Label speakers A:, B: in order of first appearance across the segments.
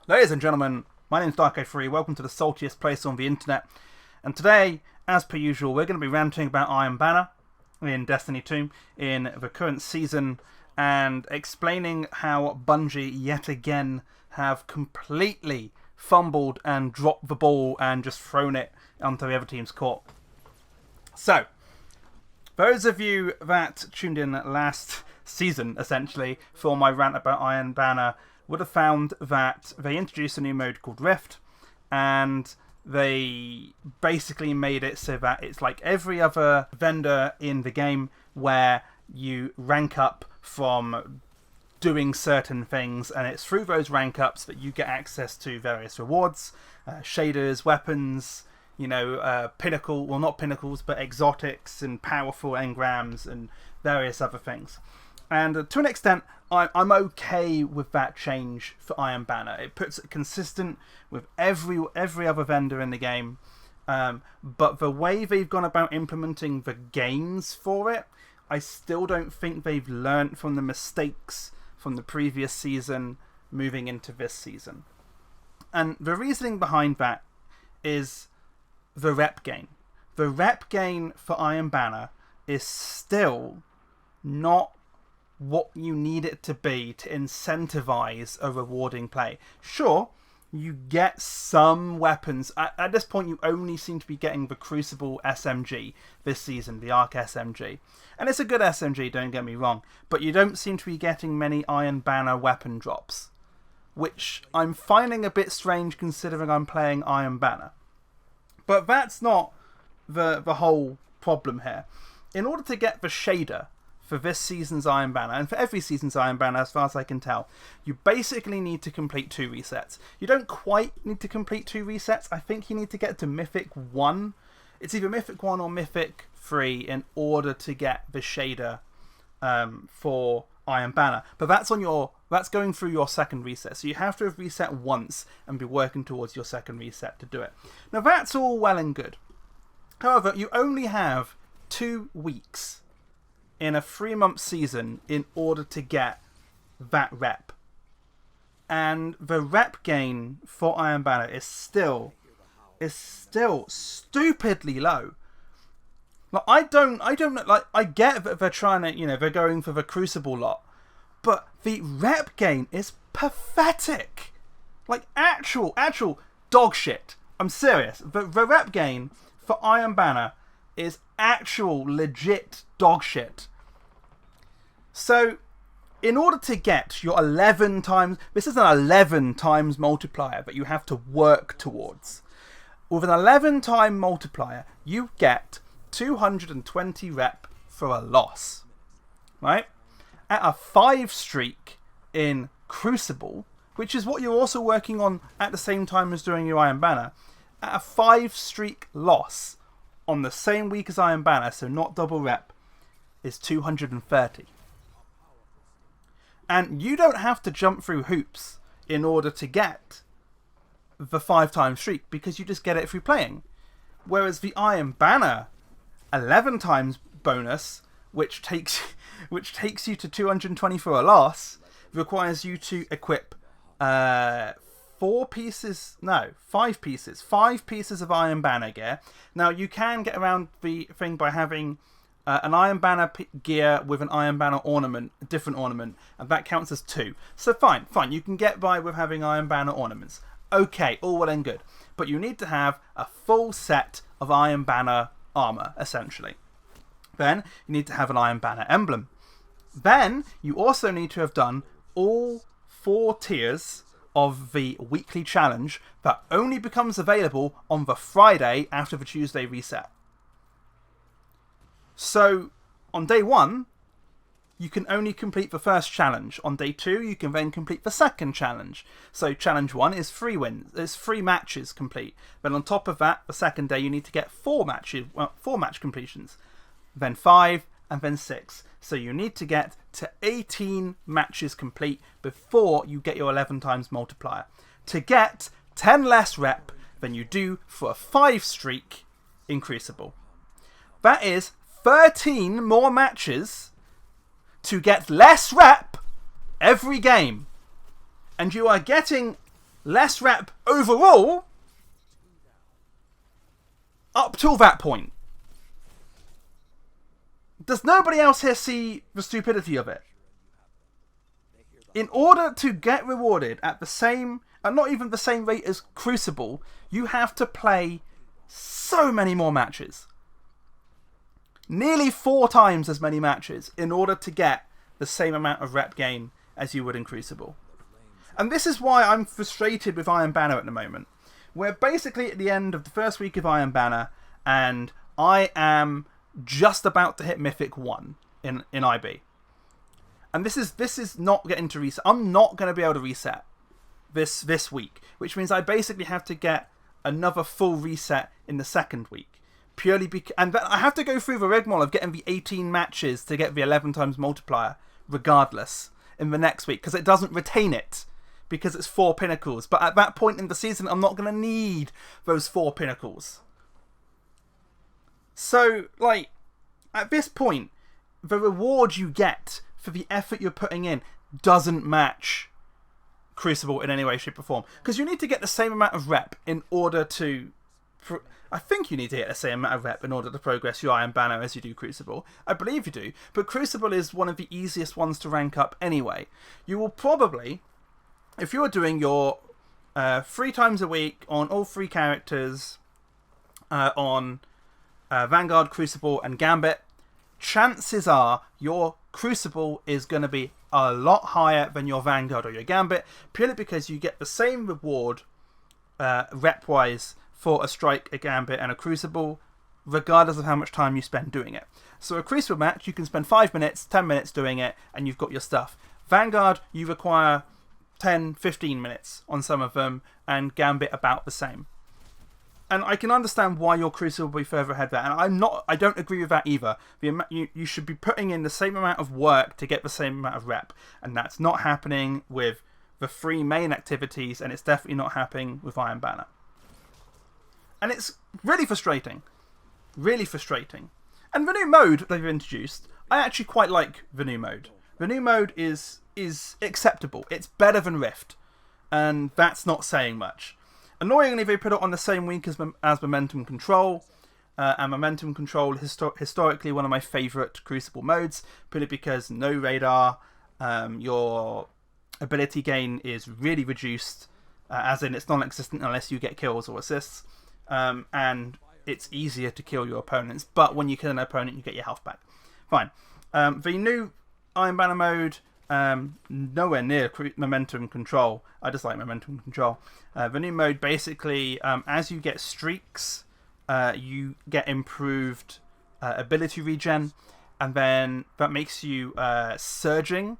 A: Ladies and gentlemen, my name is Darko3, welcome to the saltiest place on the internet, and today, as per usual, we're going to be ranting about Iron Banner in Destiny 2 in the current season, and explaining how Bungie yet again have completely fumbled and dropped the ball and just thrown it onto the other team's court. So, those of you that tuned in last season, essentially, for my rant about Iron Banner, would have found that they introduced a new mode called Rift, and they basically made it so that it's like every other vendor in the game where you rank up from doing certain things, and it's through those rank ups that you get access to various rewards, shaders, weapons, pinnacle, well, not pinnacles, but exotics and powerful engrams and various other things. And to an extent, I'm okay with that change for Iron Banner. It puts it consistent with every other vendor in the game. But the way they've gone about implementing the games for it, I still don't think they've learnt from the mistakes from the previous season moving into this season. And the reasoning behind that is the rep gain. The rep gain for Iron Banner is still not what you need it to be to incentivize a rewarding play. Sure, you get some weapons. At this point, you only seem to be getting the Crucible SMG this season, the Arc SMG. And it's a good SMG, don't get me wrong, but you don't seem to be getting many Iron Banner weapon drops, which I'm finding a bit strange considering I'm playing Iron Banner. But that's not the whole problem here. In order to get the shader for this season's Iron Banner, and for every season's Iron Banner as far as I can tell, you basically need to complete 2 resets. You don't quite need to complete 2 resets. I think you need to get to Mythic 1. It's either Mythic 1 or Mythic 3 in order to get the shader for Iron Banner. But that's going through your second reset. So you have to have reset once and be working towards your second reset to do it. Now that's all well and good. However, you only have 2 weeks in a 3-month season in order to get that rep. And the rep gain for Iron Banner is still stupidly low. Like, I get that they're trying to, they're going for the Crucible lot, but the rep gain is pathetic. Like, actual dog shit. I'm serious. The rep gain for Iron Banner is actual legit dog shit. So, in order to get your 11 times, this is an 11 times multiplier that you have to work towards. With an 11 time multiplier, you get 220 rep for a loss. Right? At a 5 streak in Crucible, which is what you're also working on at the same time as doing your Iron Banner, at a 5 streak loss on the same week as Iron Banner, so not double rep, is 230. And you don't have to jump through hoops in order to get the 5 times streak, because you just get it through playing. Whereas the Iron Banner 11 times bonus, which takes you to 220 for a loss, requires you to equip 5 pieces of Iron Banner gear. Now, you can get around the thing by having an Iron Banner gear with an Iron Banner ornament, a different ornament, and that counts as 2. So fine, you can get by with having Iron Banner ornaments. Okay, all well and good. But you need to have a full set of Iron Banner armor, essentially. Then, you need to have an Iron Banner emblem. Then, you also need to have done all 4 tiers of the weekly challenge that only becomes available on the Friday after the Tuesday reset. So, on day 1, you can only complete the first challenge. On day 2, you can then complete the second challenge. So, challenge 1 is 3 wins. There's 3 matches complete. Then on top of that, the second day, you need to get 4 match completions. Then 5, and then 6. So you need to get to 18 matches complete before you get your 11 times multiplier to get 10 less rep than you do for a 5 streak in Crucible. That is 13 more matches to get less rep every game. And you are getting less rep overall up till that point. Does nobody else here see the stupidity of it? In order to get rewarded at the same, and not even the same rate as Crucible, you have to play so many more matches. Nearly 4 times as many matches in order to get the same amount of rep gain as you would in Crucible. And this is why I'm frustrated with Iron Banner at the moment. We're basically at the end of the first week of Iron Banner, and I am just about to hit Mythic 1 in IB. And this is not getting to reset. I'm not going to be able to reset this week, which means I basically have to get another full reset in the second week. Purely because, and I have to go through the rigmarole of getting the 18 matches to get the 11 times multiplier, regardless, in the next week, because it doesn't retain it, because it's 4 pinnacles. But at that point in the season, I'm not going to need those 4 pinnacles. So, like, at this point, the reward you get for the effort you're putting in doesn't match Crucible in any way, shape or form. Because you need to get the same amount of rep in order to... I think you need to get the same amount of rep in order to progress your Iron Banner as you do Crucible. I believe you do. But Crucible is one of the easiest ones to rank up anyway. You will probably, if you're doing your 3 times a week on all 3 characters on Vanguard, Crucible and Gambit, chances are your Crucible is going to be a lot higher than your Vanguard or your Gambit, purely because you get the same reward rep-wise for a Strike, a Gambit and a Crucible, regardless of how much time you spend doing it. So a Crucible match, you can spend 5 minutes, 10 minutes doing it, and you've got your stuff. Vanguard, you require 10, 15 minutes on some of them, and Gambit about the same. And I can understand why your Crucible will be further ahead there. And I don't agree with that either. You should be putting in the same amount of work to get the same amount of rep. And that's not happening with the 3 main activities, and it's definitely not happening with Iron Banner. And it's really frustrating. Really frustrating. And the new mode they've introduced, I actually quite like the new mode. The new mode is acceptable. It's better than Rift. And that's not saying much. Annoyingly, they put it on the same week as Momentum Control. And Momentum Control is historically one of my favourite Crucible modes, purely because no radar, your ability gain is really reduced, as in it's non-existent unless you get kills or assists. And it's easier to kill your opponents, but when you kill an opponent, you get your health back. Fine. The new Iron Banner mode, nowhere near Momentum Control. I just like Momentum Control. The new mode, basically, as you get streaks, you get improved ability regen, and then that makes you surging.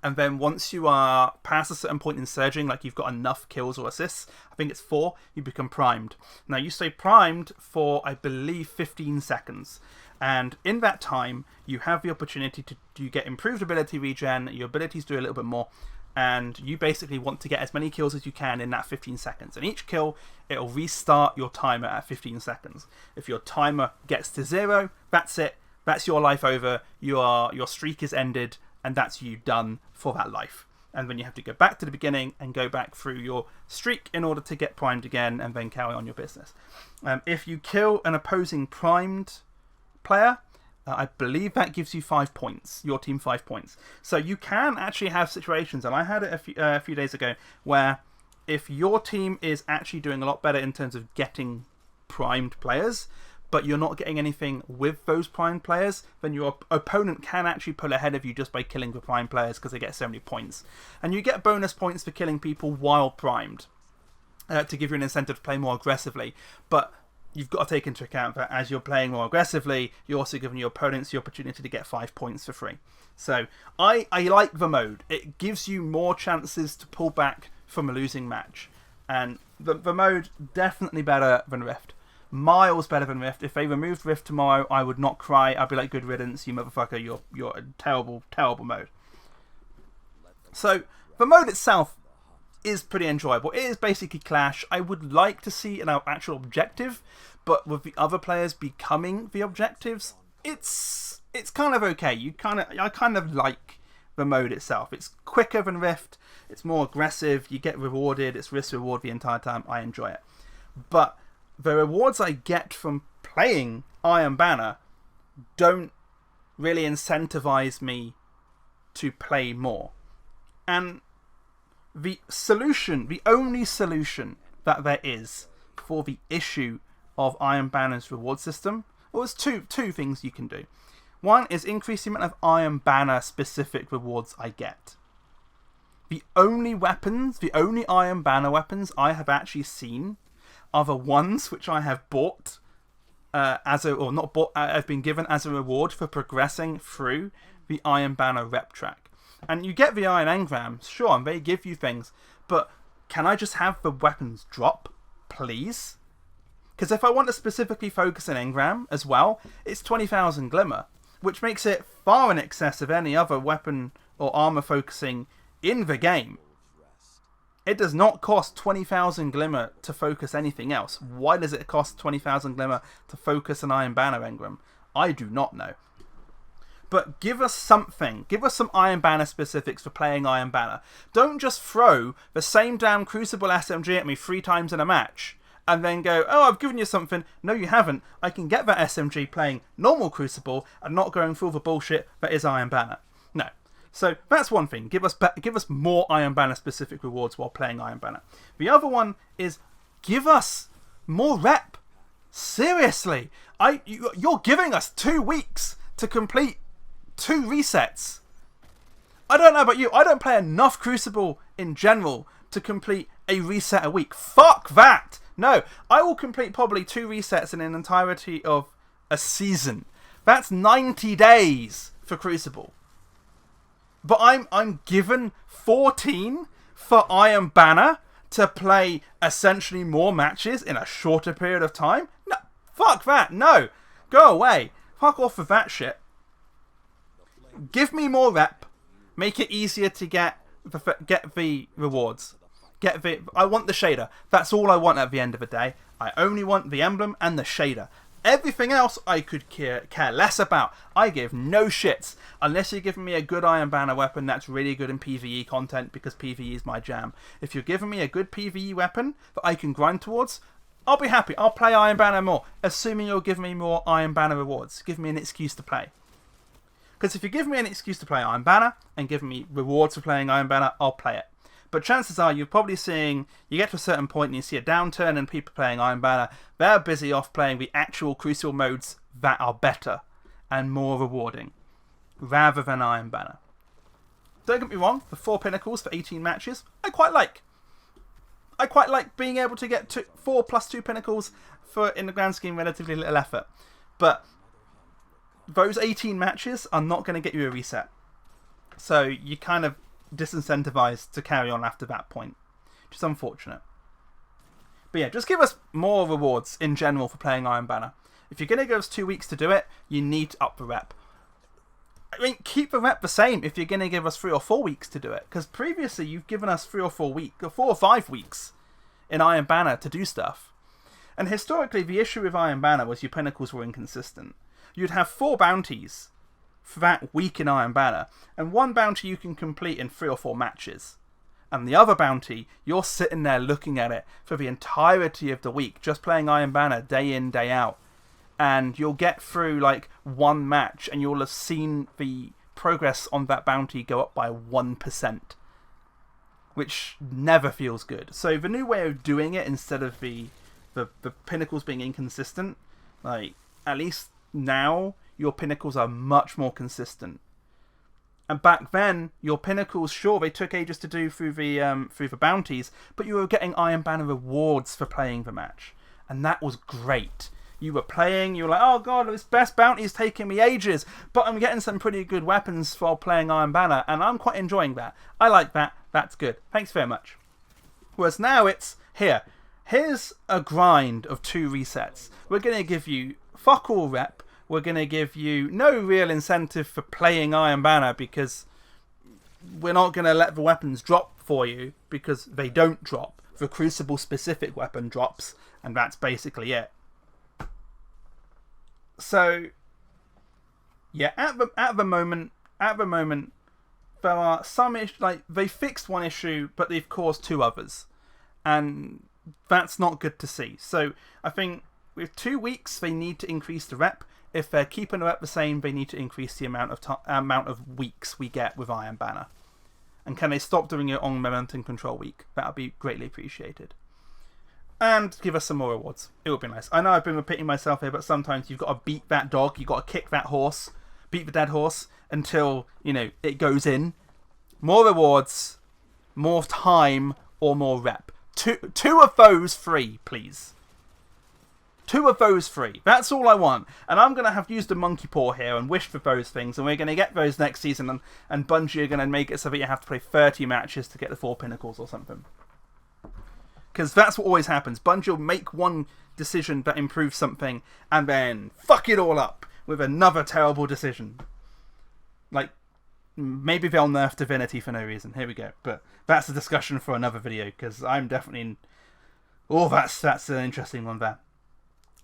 A: And then once you are past a certain point in surging, like you've got enough kills or assists, I think it's 4, you become primed. Now you stay primed for, I believe, 15 seconds. And in that time, you have the opportunity to get improved ability regen, your abilities do a little bit more, and you basically want to get as many kills as you can in that 15 seconds. And each kill, it'll restart your timer at 15 seconds. If your timer gets to 0, that's it. That's your life over. Your streak is ended. And that's you done for that life. And then you have to go back to the beginning and go back through your streak in order to get primed again and then carry on your business. If you kill an opposing primed player, I believe that gives you 5 points, your team 5 points. So you can actually have situations, and I had it a few days ago, where if your team is actually doing a lot better in terms of getting primed players, but you're not getting anything with those prime players, then your opponent can actually pull ahead of you just by killing the prime players because they get so many points. And you get bonus points for killing people while primed to give you an incentive to play more aggressively. But you've got to take into account that as you're playing more aggressively, you're also giving your opponents the opportunity to get 5 points for free. So I like the mode. It gives you more chances to pull back from a losing match. And the mode, definitely better than Rift. Miles better than Rift. If they removed Rift tomorrow, I would not cry. I'd be like, good riddance, you motherfucker. You're a terrible, terrible mode. So, the mode itself is pretty enjoyable. It is basically Clash. I would like to see an actual objective, but with the other players becoming the objectives, it's kind of okay. I kind of like the mode itself. It's quicker than Rift, it's more aggressive, you get rewarded, it's risk reward the entire time. I enjoy it. But the rewards I get from playing Iron Banner don't really incentivize me to play more. And the only solution that there is for the issue of Iron Banner's reward system, well, there's two things you can do. One is increase the amount of Iron Banner specific rewards I get. The only Iron Banner weapons I have actually seen are the ones which I have bought I've been given as a reward for progressing through the Iron Banner rep track. And you get the Iron Engrams, sure, and they give you things, but can I just have the weapons drop, please? Because if I want to specifically focus an Engram as well, it's 20,000 Glimmer, which makes it far in excess of any other weapon or armor focusing in the game. It does not cost 20,000 Glimmer to focus anything else. Why does it cost 20,000 Glimmer to focus an Iron Banner Engram? I do not know. But give us something. Give us some Iron Banner specifics for playing Iron Banner. Don't just throw the same damn Crucible SMG at me 3 times in a match and then go, oh, I've given you something. No, you haven't. I can get that SMG playing normal Crucible and not going through the bullshit that is Iron Banner. No. So that's one thing. Give us more Iron Banner specific rewards while playing Iron Banner. The other one is give us more rep. Seriously. You're giving us 2 weeks to complete 2 resets. I don't know about you. I don't play enough Crucible in general to complete a reset a week. Fuck that. No, I will complete probably 2 resets in an entirety of a season. That's 90 days for Crucible. But I'm given 14 for Iron Banner to play essentially more matches in a shorter period of time? No, fuck that. No, go away. Fuck off with that shit. Give me more rep. Make it easier to get the rewards. I want the shader. That's all I want at the end of the day. I only want the emblem and the shader. Everything else I could care less about. I give no shits. Unless you're giving me a good Iron Banner weapon that's really good in PvE content, because PvE is my jam. If you're giving me a good PvE weapon that I can grind towards, I'll be happy. I'll play Iron Banner more. Assuming you'll give me more Iron Banner rewards. Give me an excuse to play. Because if you give me an excuse to play Iron Banner and give me rewards for playing Iron Banner, I'll play it. But chances are you're probably seeing, you get to a certain point and you see a downturn in people playing Iron Banner. They're busy off playing the actual Crucible modes that are better and more rewarding, rather than Iron Banner. Don't get me wrong, the 4 pinnacles for 18 matches, I quite like. I quite like being able to get 4 plus 2 pinnacles for, in the grand scheme, relatively little effort. But those 18 matches are not going to get you a reset. So you kind of disincentivized to carry on after that point, which is unfortunate. But yeah, just give us more rewards in general for playing Iron Banner. If you're going to give us 2 weeks to do it, you need to up the rep. I mean, keep the rep the same if you're going to give us 3 or 4 weeks to do it, because previously you've given us 4 or 5 weeks in Iron Banner to do stuff. And historically, the issue with Iron Banner was your pinnacles were inconsistent. You'd have 4 bounties for that week in Iron Banner, and 1 bounty you can complete in 3 or 4 matches. And the other bounty, you're sitting there looking at it for the entirety of the week, just playing Iron Banner day in, day out. And you'll get through like 1 match and you'll have seen the progress on that bounty go up by 1%. Which never feels good. So the new way of doing it, instead of the pinnacles being inconsistent, like, at least now your pinnacles are much more consistent. And back then, your pinnacles, sure, they took ages to do through the bounties, but you were getting Iron Banner rewards for playing the match. And that was great. You were playing, you were like, oh god, this best bounty is taking me ages, but I'm getting some pretty good weapons while playing Iron Banner, and I'm quite enjoying that. I like that. That's good. Thanks very much. Whereas now it's, here's a grind of 2 resets. We're going to give you fuck all rep. We're going to give you no real incentive for playing Iron Banner, because we're not going to let the weapons drop for you, because they don't drop. The Crucible specific weapon drops, and that's basically it. So, yeah, at the moment, there are some issues, like they fixed one issue, but they've caused 2 others. And that's not good to see. So I think with 2 weeks, they need to increase the rep. If they're keeping the rep the same, they need to increase the amount of weeks we get with Iron Banner. And can they stop doing it on Momentum Control Week? That would be greatly appreciated. And give us some more rewards. It would be nice. I know I've been repeating myself here, but sometimes you've got to beat that dog. You've got to kick that horse. Beat the dead horse until, you know, it goes in. More rewards, more time, or more rep. Two of those free, please. 2 of those free. That's all I want. And I'm going to have used a monkey paw here and wished for those things. And we're going to get those next season. And Bungie are going to make it so that you have to play 30 matches to get the 4 pinnacles or something. Because that's what always happens. Bungie will make one decision that improves something and then fuck it all up with another terrible decision. Like, maybe they'll nerf Divinity for no reason. Here we go. But that's a discussion for another video, because I'm definitely... Oh, that's an interesting one there.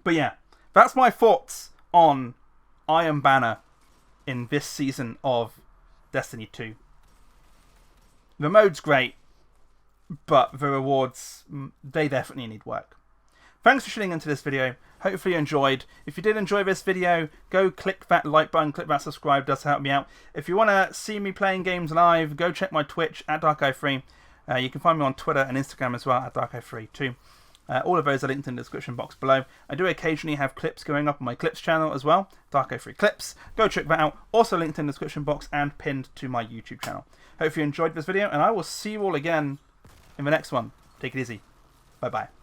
A: But yeah, that's my thoughts on Iron Banner in this season of Destiny 2. The mode's great, but the rewards, they definitely need work. Thanks for tuning into this video. Hopefully you enjoyed. If you did enjoy this video, go click that like button, click that subscribe, does help me out. If you want to see me playing games live, go check my Twitch at Darko3. You can find me on Twitter and Instagram as well at Darko3 too. All of those are linked in the description box below. I do occasionally have clips going up on my Clips channel as well, Darko3 Clips. Go check that out. Also linked in the description box and pinned to my YouTube channel. Hope you enjoyed this video, and I will see you all again in the next one. Take it easy. Bye-bye.